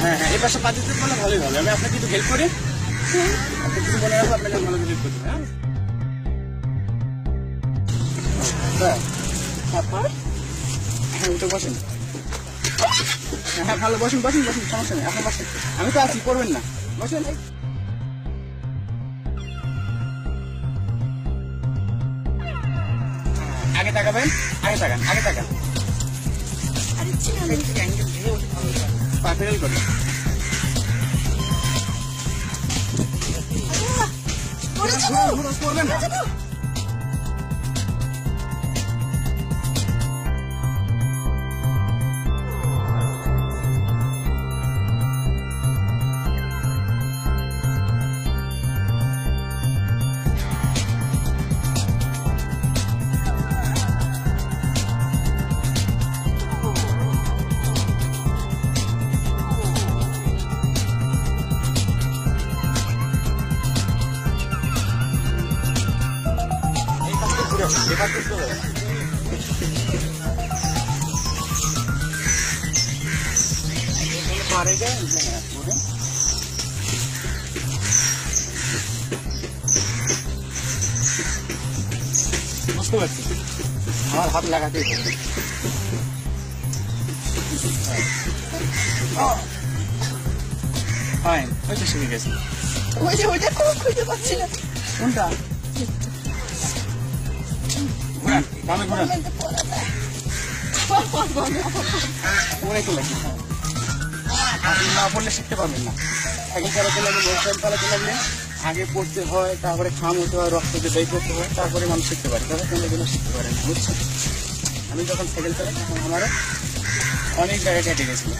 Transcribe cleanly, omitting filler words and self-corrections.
হ্যাঁ হ্যাঁ, এই পাশে পা দিতে পারলে ভালোই হবে। আমি আপনাকে একটু হেল্প করি, আপনি কিছু মনে রাখবো, আপনাকে ভালো হেল্প করতে। হ্যাঁ তারপর হ্যাঁ উঠে বসেন। হ্যাঁ ভালো, বসুন বসুন বসুন, সমস্যা নেই, এখন বসেন, আমি তো আছি, করবেন না, বসেন। আগে তাকাবেন, আগে তাকান, আগে তাকান, পা ফেরাল করবেন। করবেন না। এবার করতে হবে। পারে যায় বুঝতে পারছি, আমার হাত লাগাতেই হবে। ফাইন, ওইটা শিখে গেছে। ওইটা খুঁজে পাচ্ছি না। কোনটা? ঘুরান, বামে ঘুরান। পড়ে চলে আপনি না পড়লে শিখতে পারবেন না। সাইকেল চালাতে লাগলে, মোটরসাইকেল চালাতে লাগলে আগে পড়তে হয়, তারপরে খাম হতে হয়, রক্ত বের করতে হয়, তারপরে মানুষ শিখতে পারে। তবে কেন এগুলো শিখতে পারে না, বুঝছেন? আমি যখন সাইকেল চালাই তখন আমারও অনেক জায়গায় কেটে গেছিল।